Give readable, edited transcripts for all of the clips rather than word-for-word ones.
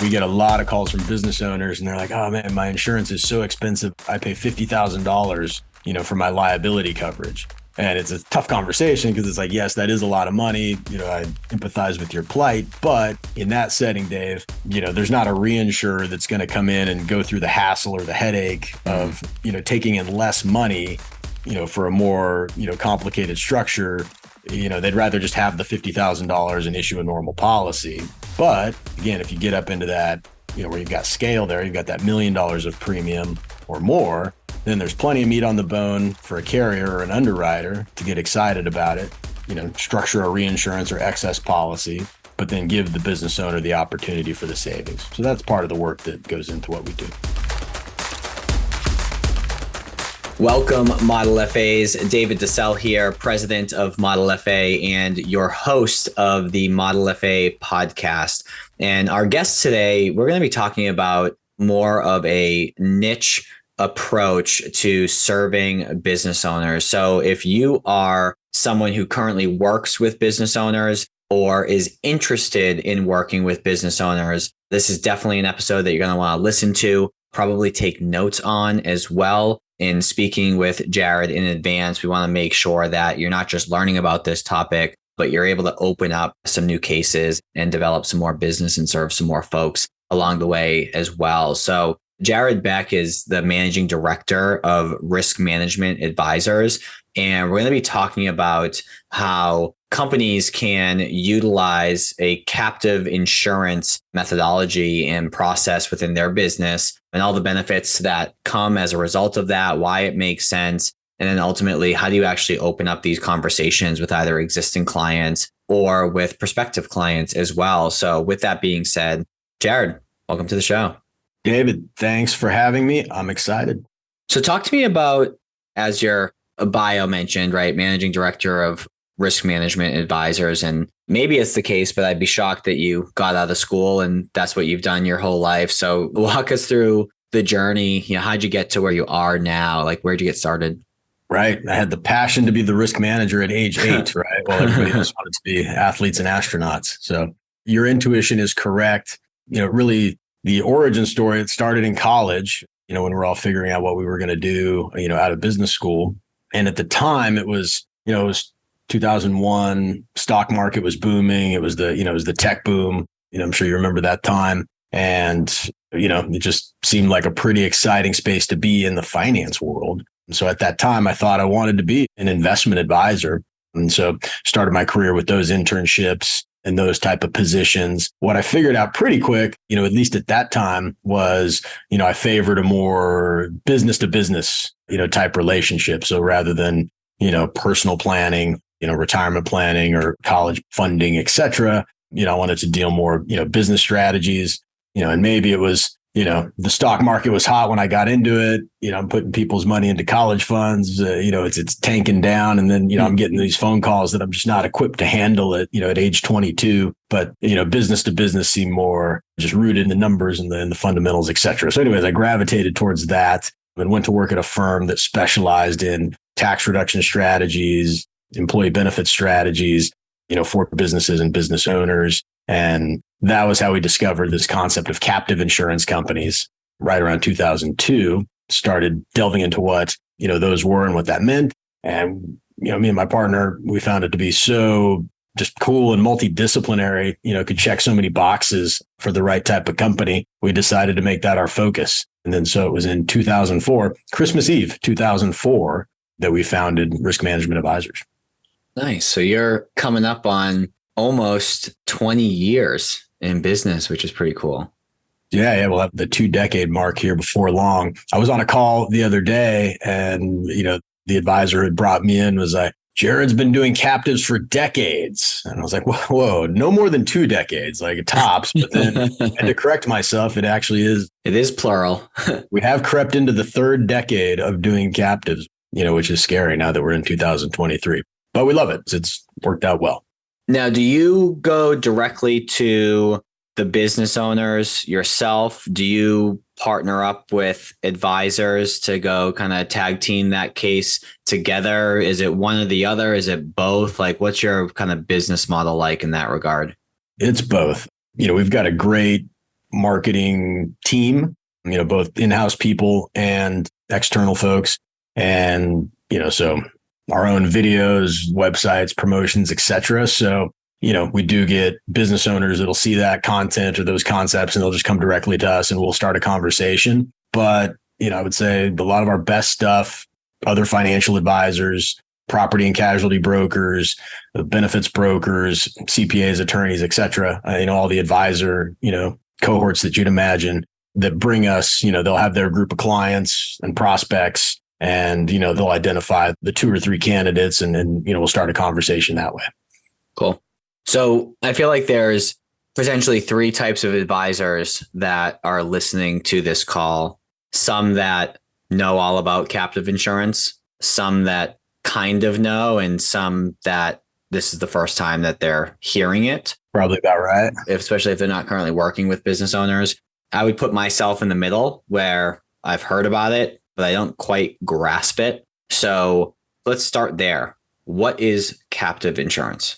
We get a lot of calls from business owners and they're like, oh man, my insurance is so expensive. I pay $50,000, for my liability coverage. And it's a tough conversation because it's like, yes, that is a lot of money. I empathize with your plight. But in that setting, Dave, there's not a reinsurer that's going to come in and go through the hassle or the headache of, taking in less money, for a more, complicated structure. They'd rather just have the $50,000 and issue a normal policy. But again, if you get up into that, where you've got scale there, you've got that $1 million of premium or more, then there's plenty of meat on the bone for a carrier or an underwriter to get excited about it, structure a reinsurance or excess policy, but then give the business owner the opportunity for the savings. So that's part of the work that goes into what we do. Welcome, Model FAs. David DeSell here, president of Model FA and your host of the Model FA podcast. And our guest today, we're going to be talking about more of a niche approach to serving business owners. So if you are someone who currently works with business owners or is interested in working with business owners, this is definitely an episode that you're going to want to listen to, probably take notes on as well. In speaking with Jarid in advance, we want to make sure that you're not just learning about this topic, but you're able to open up some new cases and develop some more business and serve some more folks along the way as well. So Jarid Beck is the managing director of Risk Management Advisors, and we're going to be talking about how companies can utilize a captive insurance methodology and process within their business and all the benefits that come as a result of that, why it makes sense. And then ultimately, how do you actually open up these conversations with either existing clients or with prospective clients as well? So with that being said, Jarid, welcome to the show. David, thanks for having me. I'm excited. So talk to me about, as your bio mentioned, right, managing director of Risk Management Advisors. And maybe it's the case, but I'd be shocked that you got out of school and that's what you've done your whole life. So walk us through the journey. How'd you get to where you are now? Like, where'd you get started? Right. I had the passion to be the risk manager at age 8, right? While everybody else wanted to be athletes and astronauts. So your intuition is correct. Really the origin story, it started in college, when we're all figuring out what we were going to do, out of business school. And at the time it was 2001, stock market was booming. It was the tech boom. I'm sure you remember that time. And, it just seemed like a pretty exciting space to be in the finance world. And so at that time, I thought I wanted to be an investment advisor. And so started my career with those internships and those type of positions. What I figured out pretty quick, at least at that time, was, I favored a more business to business, type relationship. So rather than, personal planning, retirement planning or college funding, et cetera, I wanted to deal more, business strategies, and maybe it was, the stock market was hot when I got into it. I'm putting people's money into college funds, it's tanking down. And then, I'm getting these phone calls that I'm just not equipped to handle it, at age 22. But, business to business seemed more just rooted in the numbers and the fundamentals, et cetera. So anyways, I gravitated towards that and went to work at a firm that specialized in tax reduction strategies, employee benefit strategies, for businesses and business owners. And that was how we discovered this concept of captive insurance companies right around 2002, started delving into what, those were and what that meant. And, me and my partner, we found it to be so just cool and multidisciplinary, could check so many boxes for the right type of company. We decided to make that our focus. And then so it was in 2004, Christmas Eve, 2004, that we founded Risk Management Advisors. Nice. So you're coming up on almost 20 years in business, which is pretty cool. Yeah. We'll have the 2-decade mark here before long. I was on a call the other day and, the advisor had brought me in was like, Jared's been doing captives for decades. And I was like, whoa, no more than 2 decades, like it tops. But then I had to correct myself. It actually is. It is plural. We have crept into the 3rd decade of doing captives, which is scary now that we're in 2023. But we love it. It's worked out well. Now, do you go directly to the business owners yourself? Do you partner up with advisors to go kind of tag team that case together? Is it one or the other? Is it both? Like, what's your kind of business model like in that regard? It's both. We've got a great marketing team, both in-house people and external folks. And, so our own videos, websites, promotions, etc. So, we do get business owners that'll see that content or those concepts and they'll just come directly to us and we'll start a conversation. But, I would say a lot of our best stuff, other financial advisors, property and casualty brokers, benefits brokers, CPAs, attorneys, etc. All the advisor, cohorts that you'd imagine that bring us, they'll have their group of clients and prospects and, they'll identify the 2 or 3 candidates and then, we'll start a conversation that way. Cool. So I feel like there's potentially 3 types of advisors that are listening to this call. Some that know all about captive insurance, some that kind of know, and some that this is the first time that they're hearing it. Probably about right. Especially if they're not currently working with business owners. I would put myself in the middle where I've heard about it, but I don't quite grasp it. So let's start there. What is captive insurance?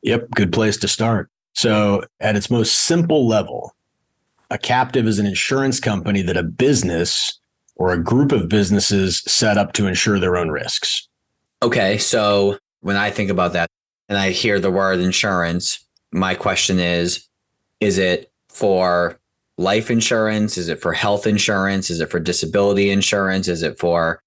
Yep. Good place to start. So at its most simple level, a captive is an insurance company that a business or a group of businesses set up to insure their own risks. Okay. So when I think about that and I hear the word insurance, my question is it for life insurance? Is it for health insurance? Is it for disability insurance? Is it for,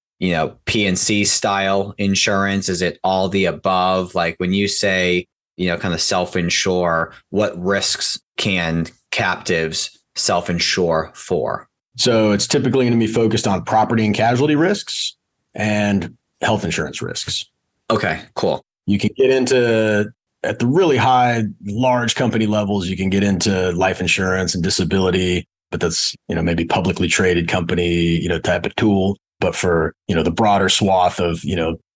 P&C style insurance? Is it all the above? Like when you say, kind of self-insure, what risks can captives self-insure for? So it's typically going to be focused on property and casualty risks and health insurance risks. Okay, cool. You can get into, at the really high, large company levels, you can get into life insurance and disability, but that's, maybe publicly traded company, type of tool. But for, the broader swath of,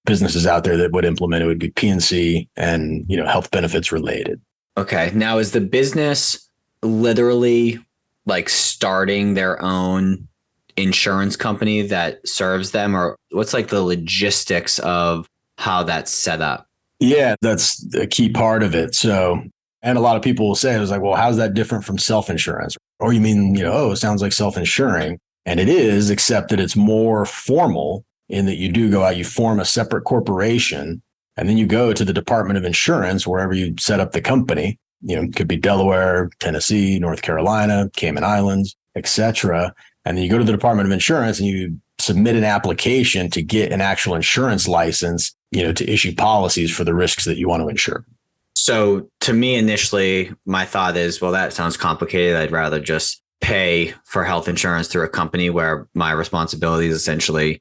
businesses out there that would implement it would be P&C and, health benefits related. Okay. Now, is the business literally like starting their own insurance company that serves them, or what's like the logistics of how that's set up? Yeah, that's a key part of it. So, and a lot of people will say, it was like, well, how's that different from self-insurance? Or you mean, it sounds like self-insuring. And it is, except that it's more formal in that you do go out, you form a separate corporation, and then you go to the Department of Insurance, wherever you set up the company. It could be Delaware, Tennessee, North Carolina, Cayman Islands, etc. And then you go to the Department of Insurance and you submit an application to get an actual insurance license, to issue policies for the risks that you want to insure. So to me, initially, my thought is, well, that sounds complicated. I'd rather just pay for health insurance through a company where my responsibility is essentially,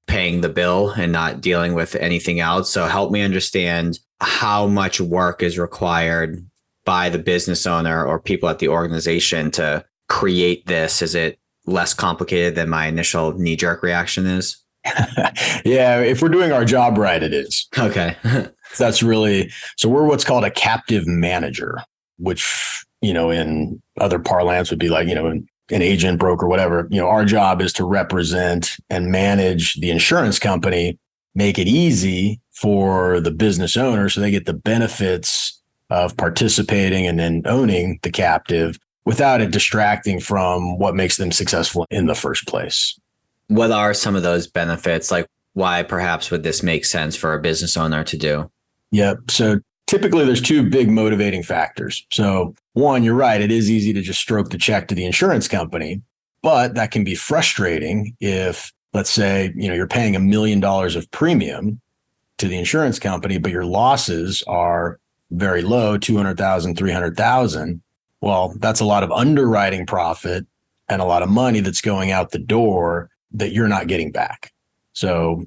paying the bill and not dealing with anything else. So help me understand how much work is required by the business owner or people at the organization to create this. Is it less complicated than my initial knee-jerk reaction is? Yeah, if we're doing our job right, it is. Okay. That's really, so we're what's called a captive manager, which, in other parlance would be like, an agent, broker, whatever. Our job is to represent and manage the insurance company, make it easy for the business owner so they get the benefits of participating and then owning the captive without it distracting from what makes them successful in the first place. What are some of those benefits? Like why perhaps would this make sense for a business owner to do? Yeah. So typically there's 2 big motivating factors. So one, you're right. It is easy to just stroke the check to the insurance company, but that can be frustrating if, let's say, you're paying $1 million of premium to the insurance company, but your losses are very low, 200,000, 300,000. Well, that's a lot of underwriting profit and a lot of money that's going out the door that you're not getting back. So,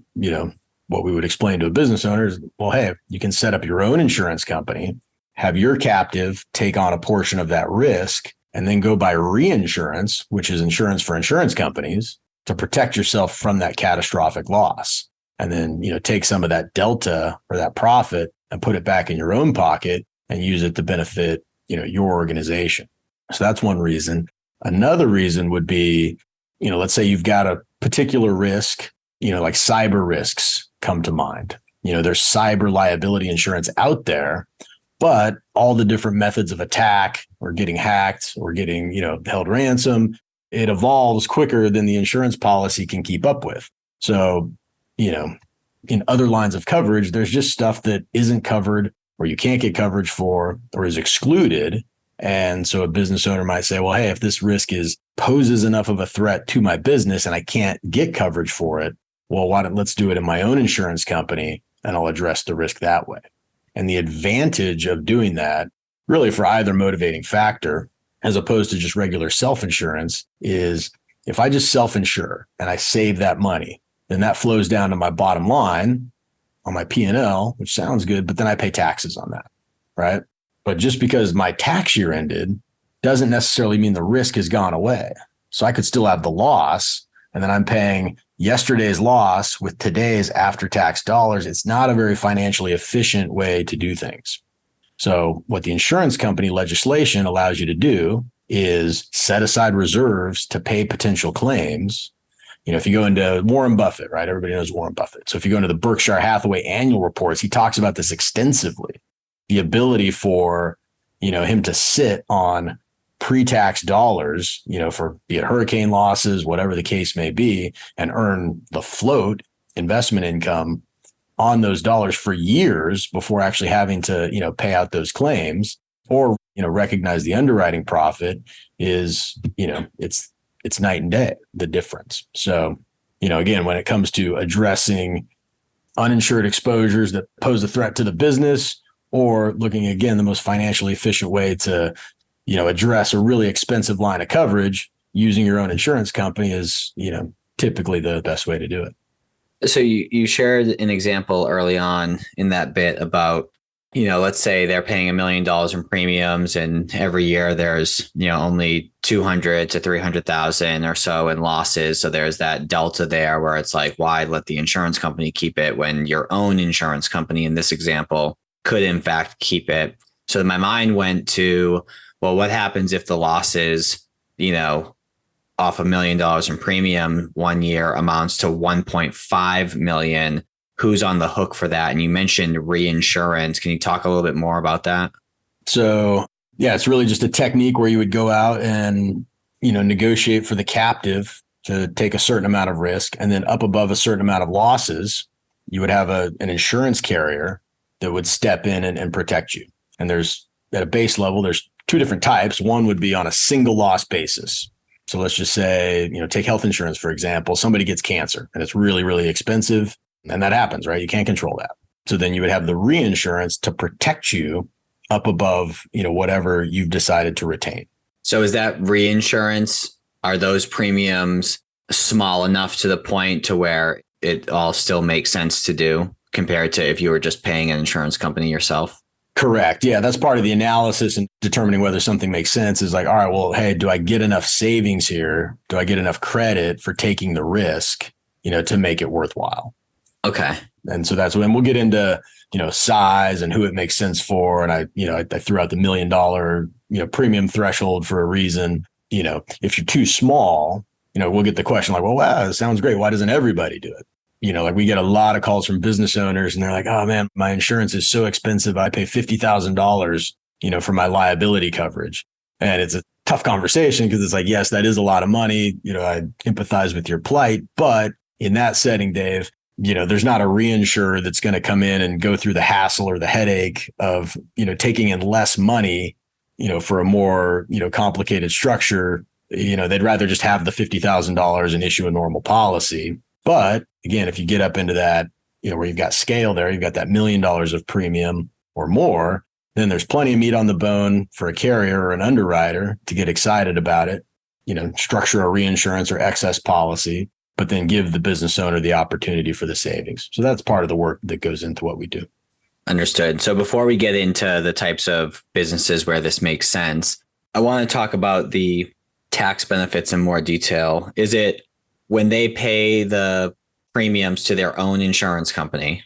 what we would explain to a business owner is, well, hey, you can set up your own insurance company, have your captive take on a portion of that risk, and then go buy reinsurance, which is insurance for insurance companies, to protect yourself from that catastrophic loss. And then, take some of that delta or that profit and put it back in your own pocket and use it to benefit, your organization. So that's one reason. Another reason would be, let's say you've got a particular risk, like cyber risks come to mind. There's cyber liability insurance out there, But all the different methods of attack or getting hacked or getting, held ransom, it evolves quicker than the insurance policy can keep up with. So, in other lines of coverage, there's just stuff that isn't covered or you can't get coverage for or is excluded. And so a business owner might say, well, hey, if this risk poses enough of a threat to my business and I can't get coverage for it, well, let's do it in my own insurance company and I'll address the risk that way. And the advantage of doing that, really for either motivating factor, as opposed to just regular self-insurance, is if I just self-insure and I save that money, then that flows down to my bottom line on my P&L, which sounds good, but then I pay taxes on that, right? But just because my tax year ended doesn't necessarily mean the risk has gone away. So I could still have the loss, and then I'm paying yesterday's loss with today's after-tax dollars. It's not a very financially efficient way to do things. So what the insurance company legislation allows you to do is set aside reserves to pay potential claims. If you go into Warren Buffett, right? Everybody knows Warren Buffett. So if you go into the Berkshire Hathaway annual reports, he talks about this extensively. The ability for, him to sit on pre-tax dollars, for be it hurricane losses, whatever the case may be, and earn the float investment income on those dollars for years before actually having to, pay out those claims or, recognize the underwriting profit is, it's night and day, the difference. So, again, when it comes to addressing uninsured exposures that pose a threat to the business, or looking, again, the most financially efficient way to, address a really expensive line of coverage, using your own insurance company is, typically the best way to do it. So you shared an example early on in that bit about, let's say they're paying $1 million in premiums and every year there's, only 200 to 300,000 or so in losses. So there's that delta there where it's like, why let the insurance company keep it when your own insurance company in this example could in fact keep it? So my mind went to, well, what happens if the losses, off $1 million in premium one year amounts to 1.5 million? Who's on the hook for that? And you mentioned reinsurance. Can you talk a little bit more about that? So, yeah, it's really just a technique where you would go out and, negotiate for the captive to take a certain amount of risk. And then up above a certain amount of losses, you would have an insurance carrier that would step in and protect you. And there's at a base level, there's two different types. One would be on a single loss basis. So let's just say, take health insurance, for example. Somebody gets cancer and it's really, really expensive. And that happens, right? You can't control that. So then you would have the reinsurance to protect you up above, whatever you've decided to retain. So is that reinsurance? Are those premiums small enough to the point to where it all still makes sense to do compared to if you were just paying an insurance company yourself? Correct. Yeah, that's part of the analysis and determining whether something makes sense is like, all right, well, hey, do I get enough savings here? Do I get enough credit for taking the risk, to make it worthwhile? Okay. And so that's when we'll get into, size and who it makes sense for. And I threw out the $1 million, premium threshold for a reason. If you're too small, we'll get the question like, well, wow, that sounds great. Why doesn't everybody do it? Like we get a lot of calls from business owners and they're like, oh man, my insurance is so expensive. I pay $50,000, for my liability coverage. And it's a tough conversation because it's like, yes, that is a lot of money. I empathize with your plight, but in that setting, Dave, there's not a reinsurer that's going to come in and go through the hassle or the headache of, taking in less money, for a more, complicated structure. They'd rather just have the $50,000 and issue a normal policy. But again, if you get up into that, where you've got scale there, you've got that $1 million of premium or more, then there's plenty of meat on the bone for a carrier or an underwriter to get excited about it, structure a reinsurance or excess policy, but then give the business owner the opportunity for the savings. So that's part of the work that goes into what we do. Understood. So before we get into the types of businesses where this makes sense, I want to talk about the tax benefits in more detail. Is it when they pay the premiums to their own insurance company,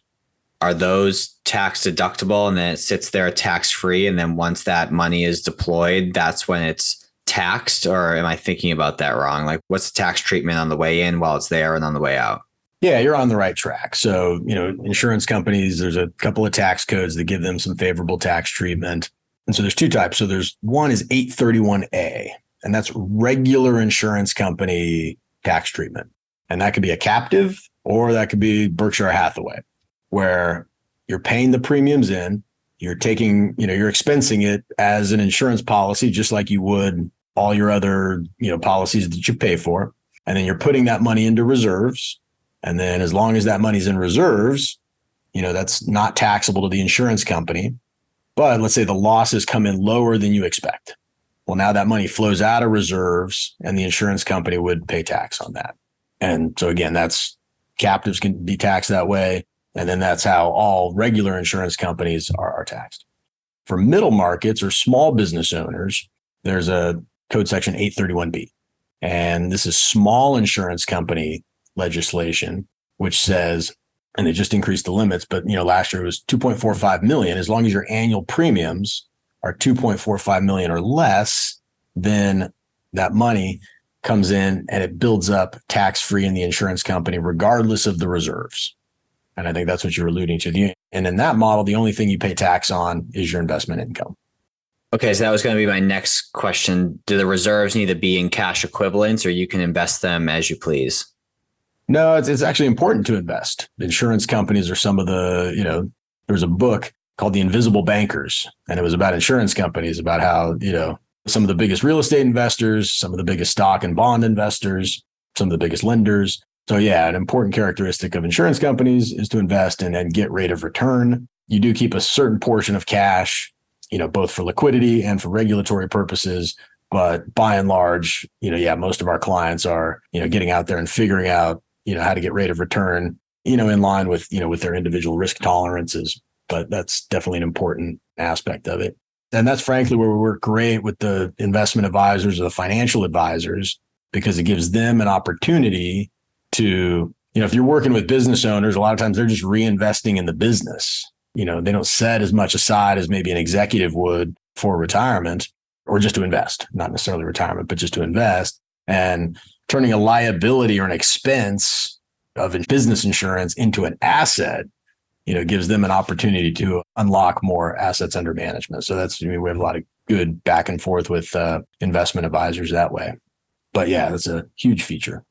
are those tax deductible and then it sits there tax free? And then once that money is deployed, that's when it's taxed? Or am I thinking about that wrong? Like what's the tax treatment on the way in while it's there and on the way out? Yeah, you're on the right track. So, insurance companies, there's a couple of tax codes that give them some favorable tax treatment. And so there's two types. So there's one is 831A, and that's regular insurance company tax treatment. And that could be a captive or that could be Berkshire Hathaway, where you're paying the premiums in, you're taking, you're expensing it as an insurance policy, just like you would all your other, policies that you pay for. And then you're putting that money into reserves. And then as long as that money's in reserves, that's not taxable to the insurance company. But let's say the losses come in lower than you expect. Well, now that money flows out of reserves and the insurance company would pay tax on that. And so again, that's captives can be taxed that way. And then that's how all regular insurance companies are taxed. For middle markets or small business owners, there's a code section 831B. And this is small insurance company legislation, which says, and they just increased the limits, but last year it was 2.45 million. As long as your annual premiums are 2.45 million or less, then that money comes in and it builds up tax-free in the insurance company, regardless of the reserves. And I think that's what you're alluding to. And in that model, the only thing you pay tax on is your investment income. Okay, so that was going to be my next question. Do the reserves need to be in cash equivalents, or you can invest them as you please? No, it's actually important to invest. Insurance companies are some of the, there was a book called The Invisible Bankers, and it was about insurance companies, about how, some of the biggest real estate investors, some of the biggest stock and bond investors, some of the biggest lenders. So yeah, an important characteristic of insurance companies is to invest and get rate of return. You do keep a certain portion of cash, both for liquidity and for regulatory purposes. But by and large, most of our clients are, getting out there and figuring out, how to get rate of return, in line with, with their individual risk tolerances. But that's definitely an important aspect of it. And that's frankly where we work great with the investment advisors or the financial advisors, because it gives them an opportunity to, if you're working with business owners, a lot of times they're just reinvesting in the business. They don't set as much aside as maybe an executive would for retirement, or just to invest, not necessarily retirement, but just to invest. And turning a liability or an expense of business insurance into an asset, gives them an opportunity to unlock more assets under management. So we have a lot of good back and forth with investment advisors that way. But yeah, that's a huge feature.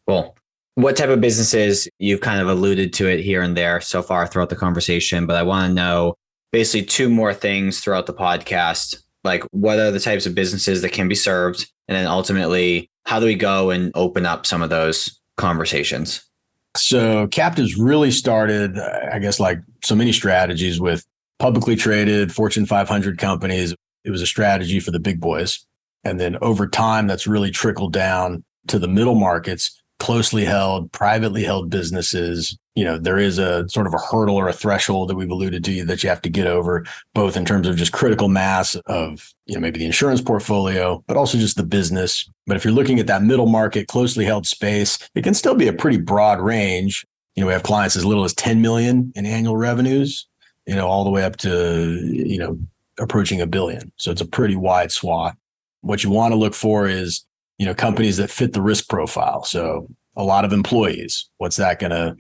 Cool. What type of businesses, you've kind of alluded to it here and there so far throughout the conversation, but I want to know basically two more things throughout the podcast. Like, what are the types of businesses that can be served? And then ultimately, how do we go and open up some of those conversations? So captives really started, I guess, like so many strategies, with publicly traded Fortune 500 companies. It was a strategy for the big boys. And then over time, that's really trickled down to the middle markets, closely held, privately held businesses. There is a sort of a hurdle or a threshold that we've alluded to that you have to get over, both in terms of just critical mass of, maybe the insurance portfolio, but also just the business. But if you're looking at that middle market, closely held space, it can still be a pretty broad range. We have clients as little as 10 million in annual revenues, all the way up to, approaching $1 billion. So it's a pretty wide swath. What you want to look for is, companies that fit the risk profile. So a lot of employees, what's that going to,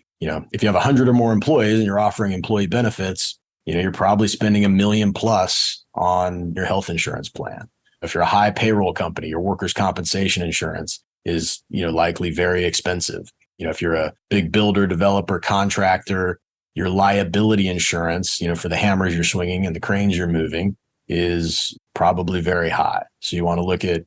if you have 100 or more employees and you're offering employee benefits, you're probably spending $1 million plus on your health insurance plan. If you're a high payroll company, your workers' compensation insurance is, likely very expensive. If you're a big builder, developer, contractor, your liability insurance, for the hammers you're swinging and the cranes you're moving is probably very high. So you want to look at,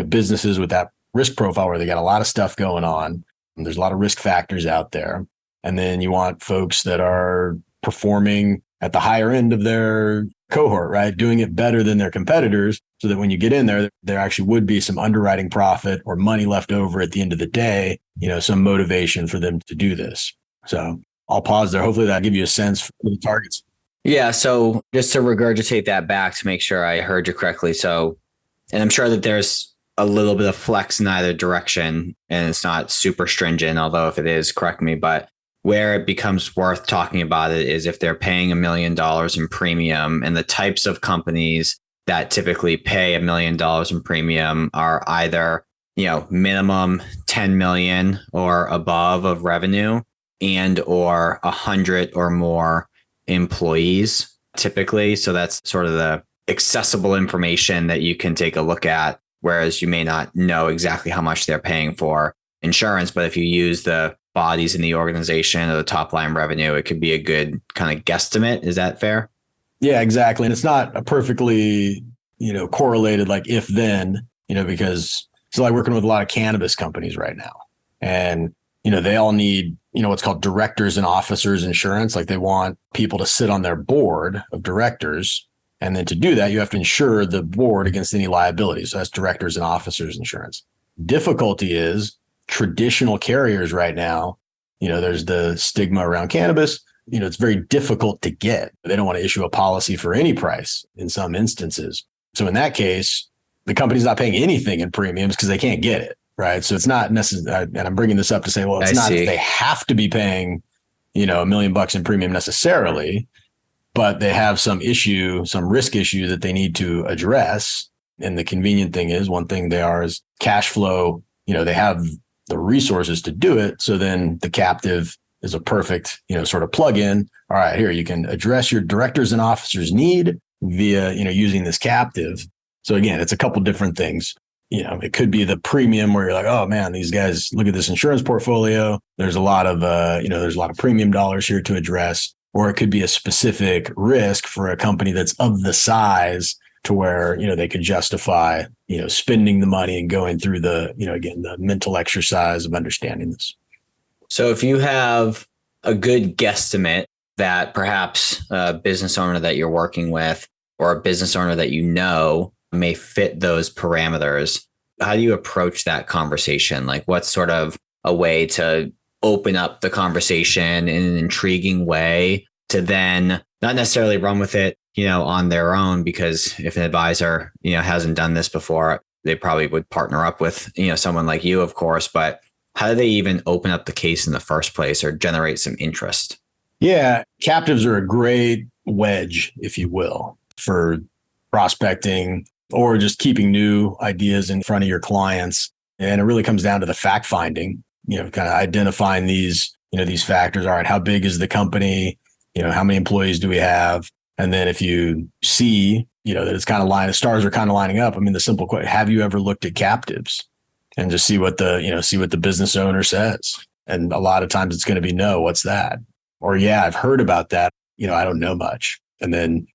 businesses with that risk profile where they got a lot of stuff going on. And there's a lot of risk factors out there. And then you want folks that are performing at the higher end of their cohort, right? Doing it better than their competitors, so that when you get in there, there actually would be some underwriting profit or money left over at the end of the day, some motivation for them to do this. So I'll pause there. Hopefully that'll give you a sense for the targets. Yeah. So just to regurgitate that back to make sure I heard you correctly. So, and I'm sure that there's a little bit of flex in either direction, and it's not super stringent, although if it is, correct me, but where it becomes worth talking about it is if they're paying $1 million in premium, and the types of companies that typically pay $1 million in premium are either, minimum 10 million or above of revenue, and or 100 or more employees typically. So that's sort of the accessible information that you can take a look at, whereas you may not know exactly how much they're paying for insurance. But if you use the bodies in the organization or the top line revenue, it could be a good kind of guesstimate. Is that fair? Yeah, exactly. And it's not a perfectly, correlated like if then, because it's like working with a lot of cannabis companies right now. And, they all need, what's called directors and officers insurance. Like they want people to sit on their board of directors. And then to do that, you have to insure the board against any liabilities. So that's directors and officers insurance. Difficulty is traditional carriers right now, there's the stigma around cannabis. It's very difficult to get. They don't want to issue a policy for any price in some instances. So in that case, the company's not paying anything in premiums because they can't get it. Right. So it's not necessary. And I'm bringing this up to say, well, it's not that they have to be paying, $1 million in premium necessarily, but they have some issue, some risk issue that they need to address. And the convenient thing is one thing they are is cash flow. They have the resources to do it. So then the captive is a perfect, sort of plug in. All right, here you can address your directors and officers need via, using this captive. So again, it's a couple different things. It could be the premium where you're like, oh man, these guys, look at this insurance portfolio. There's a lot of, there's a lot of premium dollars here to address. Or it could be a specific risk for a company that's of the size to where, they could justify, spending the money and going through the, again, the mental exercise of understanding this. So if you have a good guesstimate that perhaps a business owner that you're working with or a business owner that may fit those parameters, how do you approach that conversation? Like what's sort of a way to open up the conversation in an intriguing way to then not necessarily run with it, on their own, because if an advisor, hasn't done this before, they probably would partner up with, someone like you, of course, but how do they even open up the case in the first place or generate some interest? Yeah, captives are a great wedge, if you will, for prospecting or just keeping new ideas in front of your clients. And it really comes down to the fact finding, kind of identifying these, these factors. All right, how big is the company? How many employees do we have? And then if you see, that it's kind of stars are kind of lining up. I mean, the simple question, have you ever looked at captives? And just see what the business owner says. And a lot of times it's going to be, no, what's that? Or, yeah, I've heard about that. I don't know much. And then,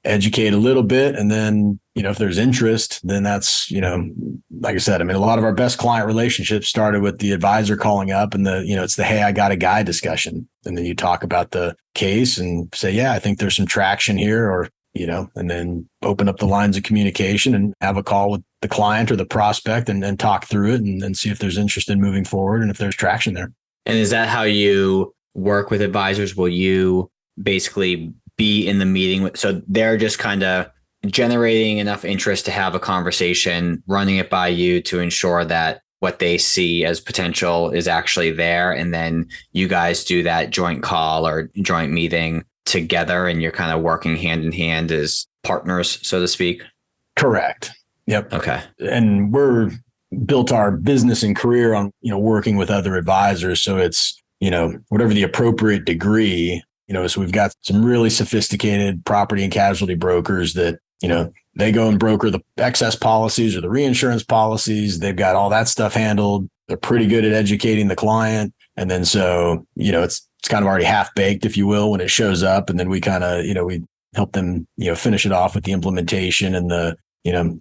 educate a little bit. And then, if there's interest, then that's, like I said, I mean, a lot of our best client relationships started with the advisor calling up and it's the, hey, I got a guy discussion. And then you talk about the case and say, yeah, I think there's some traction here, or, and then open up the lines of communication and have a call with the client or the prospect and then talk through it and see if there's interest in moving forward and if there's traction there. And is that how you work with advisors? Will you basically be in the meeting so they're just kind of generating enough interest to have a conversation, running it by you to ensure that what they see as potential is actually there, and then you guys do that joint call or joint meeting together and you're kind of working hand in hand as partners, so to speak? Correct. Yep. Okay. And we're built our business and career on, working with other advisors. So it's, whatever the appropriate degree, so we've got some really sophisticated property and casualty brokers that, they go and broker the excess policies or the reinsurance policies. They've got all that stuff handled. They're pretty good at educating the client. And then, so, it's kind of already half baked, if you will, when it shows up. And then we kind of, we help them, finish it off with the implementation and the,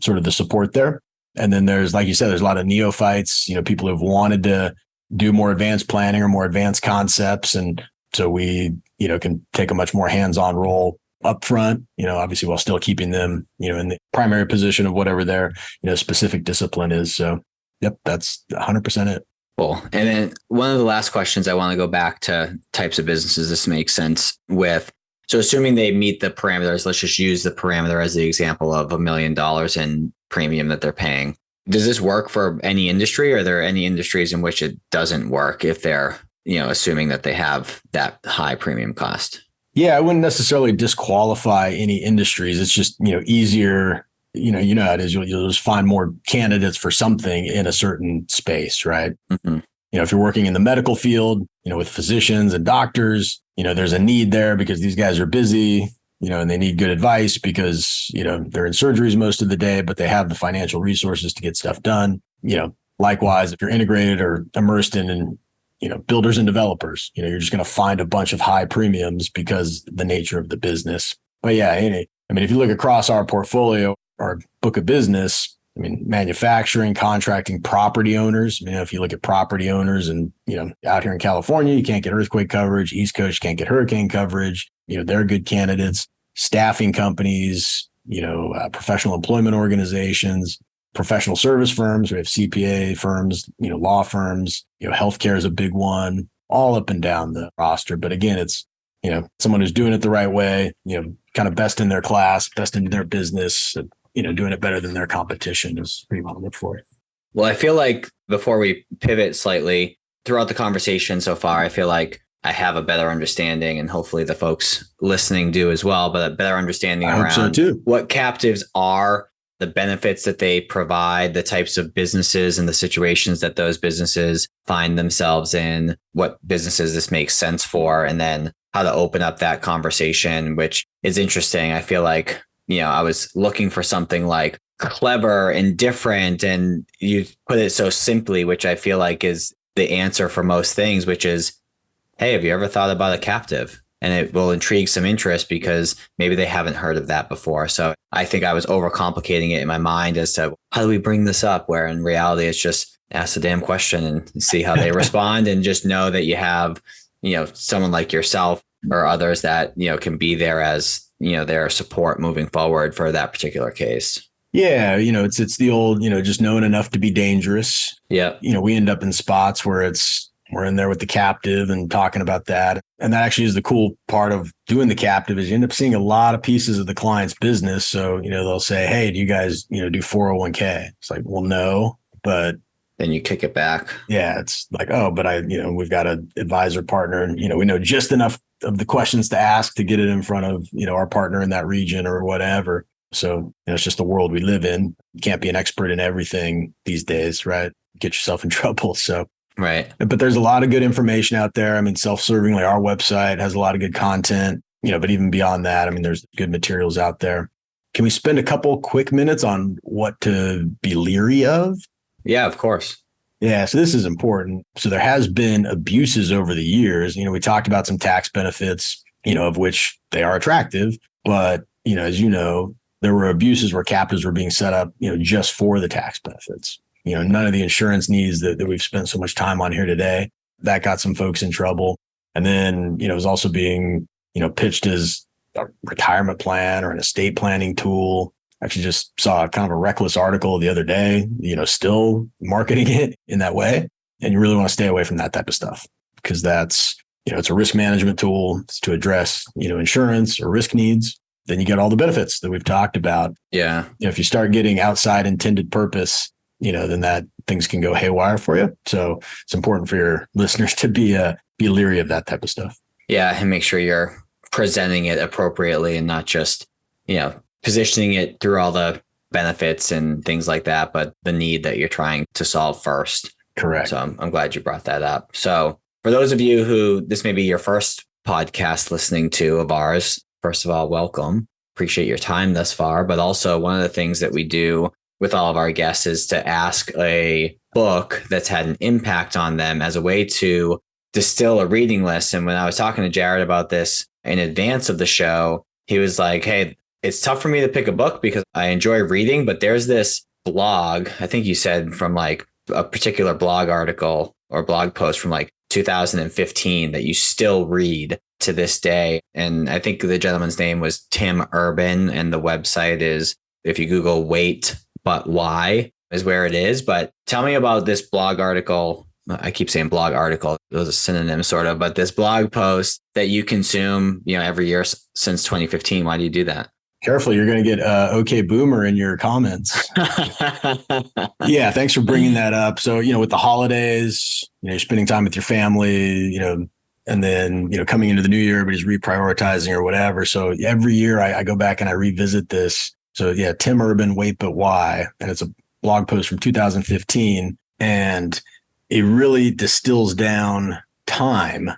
sort of the support there. And then there's, like you said, there's a lot of neophytes, people who've wanted to do more advanced planning or more advanced concepts. And so we, can take a much more hands-on role up front, obviously while still keeping them, in the primary position of whatever their, specific discipline is. So, yep, that's 100% it. Cool. And then one of the last questions I want to go back to types of businesses this makes sense with. So assuming they meet the parameters, let's just use the parameter as the example of $1 million in premium that they're paying. Does this work for any industry? Or are there any industries in which it doesn't work if they're, assuming that they have that high premium cost? Yeah, I wouldn't necessarily disqualify any industries. It's just, easier, how it is. You'll just find more candidates for something in a certain space, right? Mm-hmm. if you're working in the medical field, with physicians and doctors, there's a need there because these guys are busy, and they need good advice because, they're in surgeries most of the day, but they have the financial resources to get stuff done. Likewise, if you're integrated or immersed in builders and developers, you're just going to find a bunch of high premiums because the nature of the business. But yeah, if you look across our portfolio, our book of business, manufacturing, contracting, property owners. If you look at property owners and, out here in California, you can't get earthquake coverage. East Coast, you can't get hurricane coverage. They're good candidates. Staffing companies, professional employment organizations, professional service firms. We have CPA firms, law firms, healthcare is a big one, all up and down the roster. But again, it's, someone who's doing it the right way, kind of best in their class, best in their business, doing it better than their competition is pretty what I look for. Well, I feel like before we pivot slightly throughout the conversation so far, I feel like I have a better understanding, and hopefully the folks listening do as well, but a better understanding around what captives are, the benefits that they provide, the types of businesses and the situations that those businesses find themselves in, what businesses this makes sense for, and then how to open up that conversation, which is interesting. I feel like, I was looking for something like clever and different, and you put it so simply, which I feel like is the answer for most things, which is, hey, have you ever thought about a captive? And it will intrigue some interest because maybe they haven't heard of that before. So I think I was overcomplicating it in my mind as to how do we bring this up, where in reality, it's just ask the damn question and see how they respond, and just know that you have, someone like yourself or others that, can be there as, their support moving forward for that particular case. Yeah. It's the old, just knowing enough to be dangerous. Yeah. We end up in spots where we're in there with the captive and talking about that. And that actually is the cool part of doing the captive, is you end up seeing a lot of pieces of the client's business. So, they'll say, hey, do you guys, do 401k? It's like, well, no, but then you kick it back. Yeah. It's like, oh, but we've got an advisor partner, and, we know just enough of the questions to ask to get it in front of, our partner in that region or whatever. So, it's just the world we live in. You can't be an expert in everything these days, right? Get yourself in trouble. So, right. But there's a lot of good information out there. Self-servingly, our website has a lot of good content, but even beyond that, there's good materials out there. Can we spend a couple quick minutes on what to be leery of? Yeah, of course. Yeah. So this is important. So there has been abuses over the years. We talked about some tax benefits, of which they are attractive, but, as there were abuses where captives were being set up, just for the tax benefits. None of the insurance needs that we've spent so much time on here today. That got some folks in trouble. And then, it was also being, pitched as a retirement plan or an estate planning tool. Actually just saw kind of a reckless article the other day, still marketing it in that way. And you really want to stay away from that type of stuff, because that's, it's a risk management tool. It's to address, insurance or risk needs. Then you get all the benefits that we've talked about. Yeah. If you start getting outside intended purpose, then that things can go haywire for you. So it's important for your listeners to be leery of that type of stuff. Yeah. And make sure you're presenting it appropriately and not just, positioning it through all the benefits and things like that, but the need that you're trying to solve first. Correct. So I'm glad you brought that up. So for those of you who this may be your first podcast listening to of ours, first of all, welcome. Appreciate your time thus far. But also one of the things that we do with all of our guests is to ask a book that's had an impact on them as a way to distill a reading list. And when I was talking to Jared about this in advance of the show, he was like, hey, it's tough for me to pick a book because I enjoy reading, but there's this blog, I think you said from like a particular blog article or blog post from like 2015 that you still read to this day. And I think the gentleman's name was Tim Urban, and the website is, if you Google Wait, But Why is where it is. But tell me about this blog article. I keep saying blog article. It was a synonym sort of, but this blog post that you consume, every year since 2015. Why do you do that? Careful, you're going to get OK Boomer in your comments. Yeah, thanks for bringing that up. So, with the holidays, you're spending time with your family, and then, coming into the new year, everybody's reprioritizing or whatever. So every year I go back and I revisit this. So yeah, Tim Urban, Wait, But Why? And it's a blog post from 2015. And it really distills down time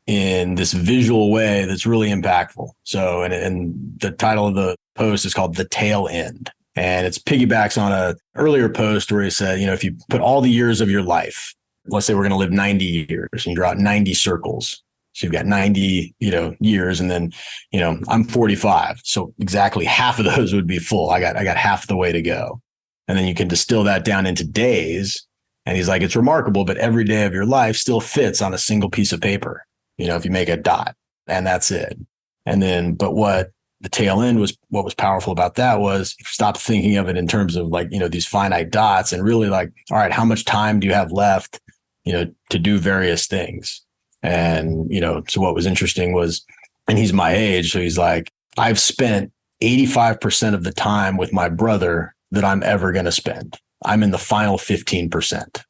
in this visual way that's really impactful. So, and the title of the post is called The Tail End. And it's piggybacks on a earlier post where he said, if you put all the years of your life, let's say we're going to live 90 years and you draw out 90 circles. So you've got 90, years. And then, I'm 45. So exactly half of those would be full. I got half the way to go. And then you can distill that down into days. And he's like, it's remarkable, but every day of your life still fits on a single piece of paper, if you make a dot, and that's it. And then, but what the tail end was, what was powerful about that was stop thinking of it in terms of like, these finite dots and really like, all right, how much time do you have left, to do various things? And, so what was interesting was, and he's my age. So he's like, I've spent 85% of the time with my brother that I'm ever going to spend. I'm in the final 15%,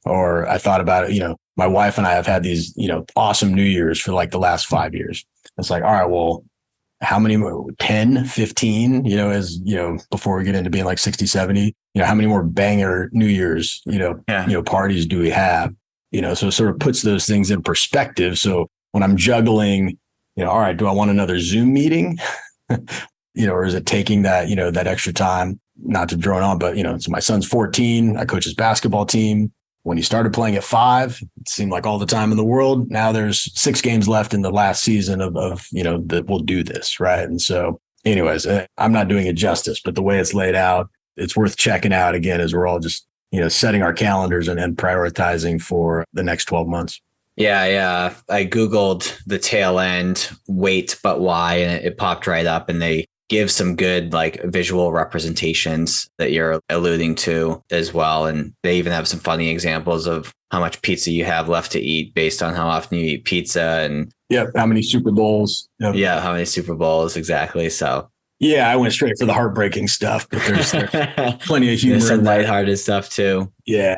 or I thought about it, my wife and I have had these, awesome New Year's for like the last 5 years. It's like, all right, well, how many more, 10, 15, before we get into being like 60, 70, how many more banger New Year's, parties do we have? So it sort of puts those things in perspective. So when I'm juggling, all right, do I want another Zoom meeting? Or is it taking that, that extra time, not to drone on, but, so my son's 14, I coach his basketball team. When he started playing at 5, it seemed like all the time in the world. Now there's 6 games left in the last season of that we'll do this. Right. And so anyways, I'm not doing it justice, but the way it's laid out, it's worth checking out again, as we're all just, setting our calendars and prioritizing for the next 12 months. Yeah. I Googled the tail end, wait, but why, and it popped right up, and they give some good like visual representations that you're alluding to as well. And they even have some funny examples of how much pizza you have left to eat based on how often you eat pizza. And how many Super Bowls. Yep. Yeah, how many Super Bowls, exactly. So yeah, I went straight for the heartbreaking stuff, but there's plenty of humor. There's some lighthearted stuff too. Yeah.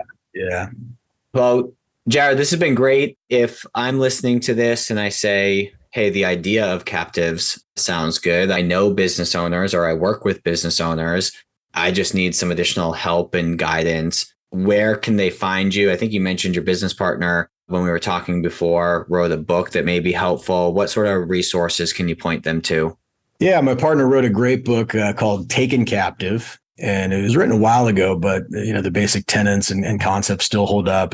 Well, Jared, this has been great. If I'm listening to this and I say, hey, the idea of captives sounds good. I know business owners, or I work with business owners. I just need some additional help and guidance. Where can they find you? I think you mentioned your business partner when we were talking before, wrote a book that may be helpful. What sort of resources can you point them to? Yeah, my partner wrote a great book called Taken Captive. And it was written a while ago, but the basic tenets and concepts still hold up.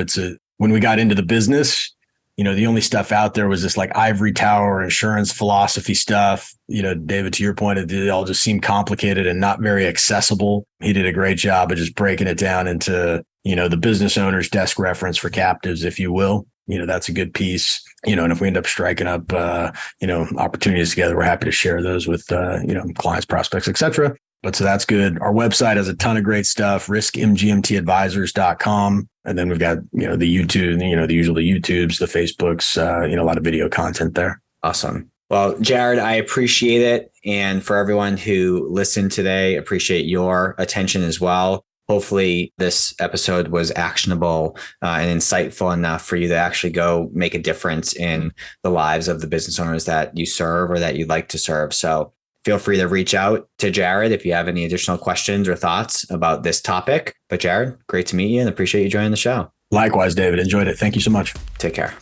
When we got into the business, the only stuff out there was this like ivory tower insurance philosophy stuff. David, to your point, it all just seemed complicated and not very accessible. He did a great job of just breaking it down into, the business owner's desk reference for captives, if you will. That's a good piece. And if we end up striking up, opportunities together, we're happy to share those with, clients, prospects, et cetera. But so that's good. Our website has a ton of great stuff, riskmgmtadvisors.com. And then we've got, the YouTube, the usual YouTubes, the Facebooks, a lot of video content there. Awesome. Well, Jared, I appreciate it. And for everyone who listened today, appreciate your attention as well. Hopefully this episode was actionable and insightful enough for you to actually go make a difference in the lives of the business owners that you serve or that you'd like to serve. So feel free to reach out to Jared if you have any additional questions or thoughts about this topic. But Jared, great to meet you and appreciate you joining the show. Likewise, David. Enjoyed it. Thank you so much. Take care.